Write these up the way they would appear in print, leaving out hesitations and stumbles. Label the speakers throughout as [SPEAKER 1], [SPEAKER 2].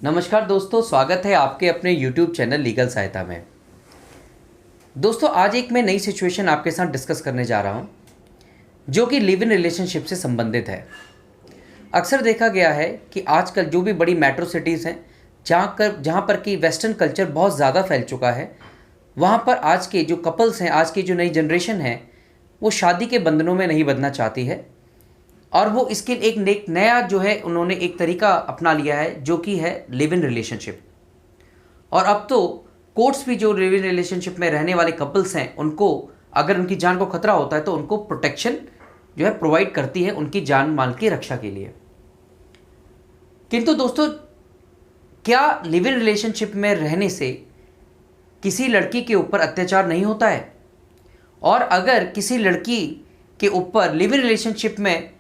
[SPEAKER 1] नमस्कार दोस्तों, स्वागत है आपके अपने YouTube चैनल लीगल सहायता में। दोस्तों, आज एक मैं नई सिचुएशन आपके साथ डिस्कस करने जा रहा हूं, जो कि लिव इन रिलेशनशिप से संबंधित है। अक्सर देखा गया है कि आजकल जो भी बड़ी मेट्रो सिटीज़ हैं, जहां पर कि वेस्टर्न कल्चर बहुत ज़्यादा फैल चुका है, वहां पर आज के जो कपल्स हैं, आज की जो नई जनरेशन है, वो शादी के बंधनों में नहीं बंधना चाहती है और वो इसके एक नया जो है उन्होंने एक तरीका अपना लिया है, जो कि है लिव इन रिलेशनशिप। और अब तो कोर्ट्स भी जो लिव इन रिलेशनशिप में रहने वाले कपल्स हैं, उनको अगर उनकी जान को खतरा होता है तो उनको प्रोटेक्शन जो है प्रोवाइड करती है उनकी जान माल की रक्षा के लिए। किंतु दोस्तों, क्या लिव इन रिलेशनशिप में रहने से किसी लड़की के ऊपर अत्याचार नहीं होता है? और अगर किसी लड़की के ऊपर लिव इन रिलेशनशिप में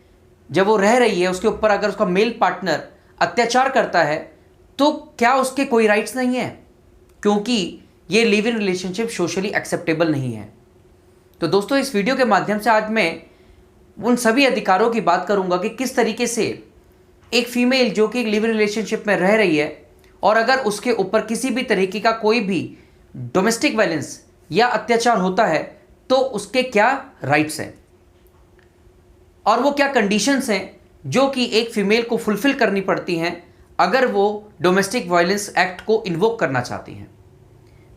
[SPEAKER 1] जब वो रह रही है, उसके ऊपर अगर उसका मेल पार्टनर अत्याचार करता है, तो क्या उसके कोई राइट्स नहीं है? क्योंकि ये live in relationship socially acceptable नहीं है। तो दोस्तों, इस वीडियो के माध्यम से आज मैं उन सभी अधिकारों की बात करूंगा कि किस तरीके से एक फीमेल जो कि लिव इन रिलेशनशिप में रह रही है और अगर उसके ऊपर किसी भी तरीके का कोई भी डोमेस्टिक वायलेंस या अत्याचार होता है तो उसके क्या राइट्स हैं और वो क्या कंडीशंस हैं जो कि एक फीमेल को फुलफिल करनी पड़ती हैं अगर वो डोमेस्टिक वायलेंस एक्ट को इन्वोक करना चाहती हैं।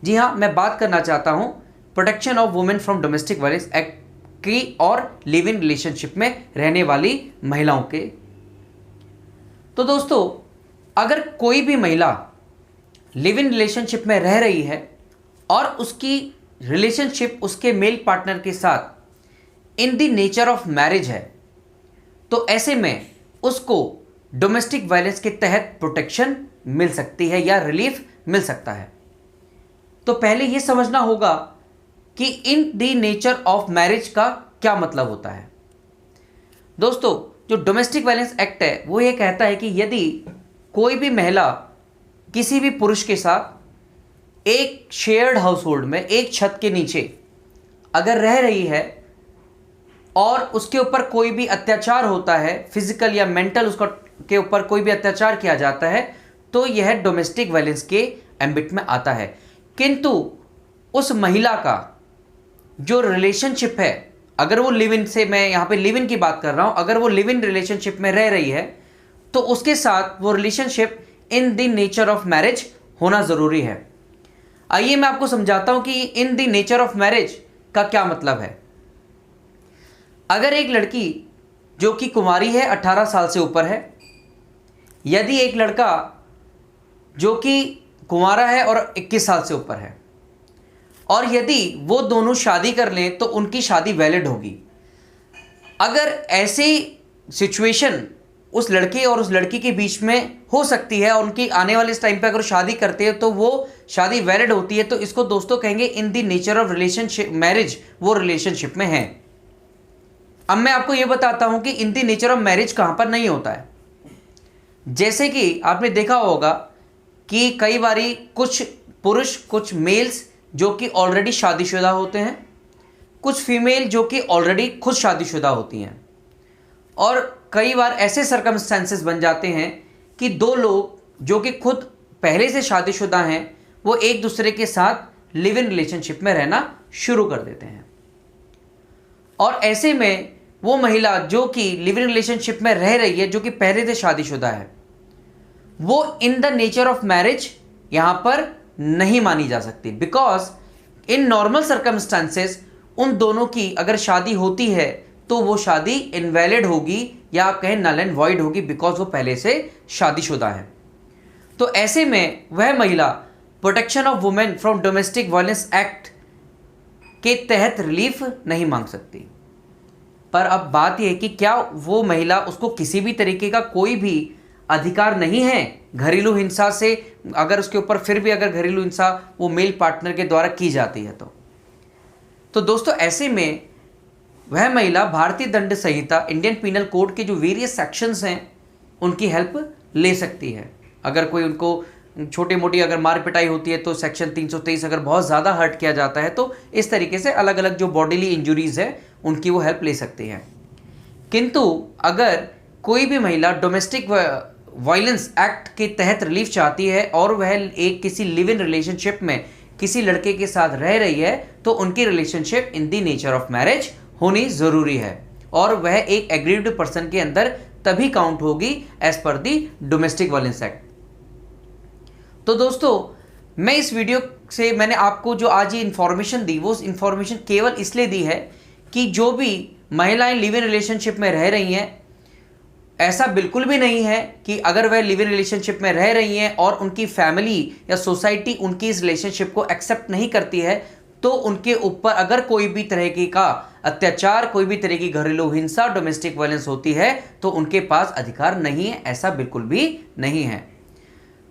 [SPEAKER 1] जी हाँ, मैं बात करना चाहता हूं protection of women from domestic violence act की और लिव इन रिलेशनशिप में रहने वाली महिलाओं के। तो दोस्तों, अगर कोई भी महिला लिव इन रिलेशनशिप में रह रही है और उसकी रिलेशनशिप उसके मेल पार्टनर के साथ in the nature of marriage है, तो ऐसे में उसको डोमेस्टिक वायलेंस के तहत प्रोटेक्शन मिल सकती है या रिलीफ मिल सकता है। तो पहले यह समझना होगा कि in the nature of marriage का क्या मतलब होता है। दोस्तों, जो डोमेस्टिक वायलेंस एक्ट है वो ये कहता है कि यदि कोई भी महिला किसी भी पुरुष के साथ एक शेयर्ड हाउस होल्ड में, एक छत के नीचे अगर रह रही है और उसके ऊपर कोई भी अत्याचार होता है, फिजिकल या मेंटल उसका के ऊपर कोई भी अत्याचार किया जाता है, तो यह डोमेस्टिक वायलेंस के एम्बिट में आता है। किंतु उस महिला का जो रिलेशनशिप है, अगर वो लिव इन से, मैं यहाँ पे लिव इन की बात कर रहा हूँ, अगर वो लिव इन रिलेशनशिप में रह रही है तो उसके साथ वो relationship in the nature of marriage होना ज़रूरी है। आइए मैं आपको समझाता हूँ कि in the nature of marriage का क्या मतलब है। अगर एक लड़की जो कि कुंवारी है, 18 साल से ऊपर है, यदि एक लड़का जो कि कुंवारा है और 21 साल से ऊपर है, और यदि वो दोनों शादी कर लें तो उनकी शादी वैलिड होगी। अगर ऐसी सिचुएशन उस लड़के और उस लड़की के बीच में हो सकती है और उनकी आने वाले इस टाइम पे अगर शादी करते हैं तो वो शादी वैलिड होती है, तो इसको दोस्तों कहेंगे in the nature of relationship marriage, वो रिलेशनशिप में है। अब मैं आपको ये बताता हूं कि in the nature of marriage कहां पर नहीं होता है। जैसे कि आपने देखा होगा कि कई बारी कुछ पुरुष, कुछ मेल्स जो कि ऑलरेडी शादीशुदा होते हैं, कुछ फीमेल जो कि ऑलरेडी खुद शादीशुदा होती हैं, और कई बार ऐसे सर्कमस्टेंसेस बन जाते हैं कि दो लोग जो कि खुद पहले से शादीशुदा हैं वो एक दूसरे के साथ लिव इन रिलेशनशिप में रहना शुरू कर देते हैं। और ऐसे में वो महिला जो कि लिव इन रिलेशनशिप में रह रही है, जो कि पहले से शादीशुदा है, वो in the nature of marriage यहां पर नहीं मानी जा सकती। बिकॉज इन नॉर्मल सर्कमस्टांसेस उन दोनों की अगर शादी होती है तो वो शादी इनवैलिड होगी या आप कहें नल एंड वॉइड होगी, बिकॉज वो पहले से शादीशुदा है। तो ऐसे में वह महिला protection of women from domestic violence act के तहत रिलीफ नहीं मांग सकती। पर अब बात यह है कि क्या वो महिला, उसको किसी भी तरीके का कोई भी अधिकार नहीं है घरेलू हिंसा से, अगर उसके ऊपर फिर भी अगर घरेलू हिंसा वो मेल पार्टनर के द्वारा की जाती है तो दोस्तों ऐसे में वह महिला भारतीय दंड संहिता, इंडियन पीनल कोड के जो वेरियस सेक्शंस हैं उनकी हेल्प ले सकती है। अगर कोई उनको छोटी मोटी अगर मार पिटाई होती है तो सेक्शन 323, अगर बहुत ज़्यादा हर्ट किया जाता है तो इस तरीके से अलग अलग जो बॉडीली इंजुरीज़ है उनकी वो हेल्प ले सकती हैं। किंतु अगर कोई भी महिला डोमेस्टिक वायलेंस एक्ट के तहत रिलीफ चाहती है और वह एक किसी लिव इन रिलेशनशिप में किसी लड़के के साथ रह रही है, तो उनकी relationship in the nature of marriage होनी ज़रूरी है और वह एक एग्रीड पर्सन के अंदर तभी काउंट होगी एज पर दी डोमेस्टिक वायलेंस एक्ट। तो दोस्तों, मैं इस वीडियो से मैंने आपको जो आज ये इन्फॉर्मेशन दी, वो इन्फॉर्मेशन केवल इसलिए दी है कि जो भी महिलाएं लिव इन रिलेशनशिप में रह रही हैं, ऐसा बिल्कुल भी नहीं है कि अगर वह लिव इन रिलेशनशिप में रह रही हैं और उनकी फैमिली या सोसाइटी उनकी इस रिलेशनशिप को एक्सेप्ट नहीं करती है, तो उनके ऊपर अगर कोई भी तरह की का अत्याचार, कोई भी तरह की घरेलू हिंसा, डोमेस्टिक वायलेंस होती है, तो उनके पास अधिकार नहीं है। ऐसा बिल्कुल भी नहीं है।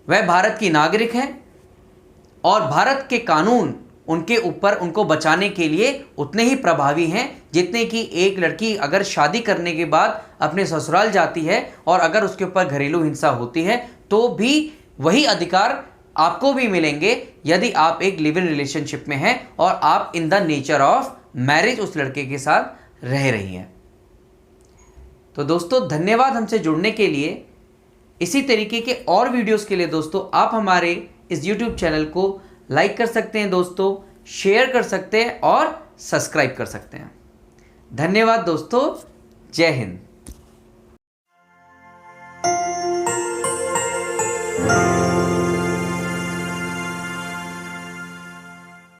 [SPEAKER 1] वह भारत की नागरिक हैं और भारत के कानून उनके ऊपर, उनको बचाने के लिए उतने ही प्रभावी हैं जितने कि एक लड़की अगर शादी करने के बाद अपने ससुराल जाती है और अगर उसके ऊपर घरेलू हिंसा होती है, तो भी वही अधिकार आपको भी मिलेंगे यदि आप एक लिव इन रिलेशनशिप में हैं और आप in the nature of marriage उस लड़के के साथ रह रही हैं। तो दोस्तों, धन्यवाद हमसे जुड़ने के लिए। इसी तरीके के और वीडियोस के लिए दोस्तों आप हमारे इस YouTube चैनल को लाइक कर सकते हैं दोस्तों, शेयर कर सकते हैं और सब्सक्राइब कर सकते हैं। धन्यवाद दोस्तों। जय हिंद।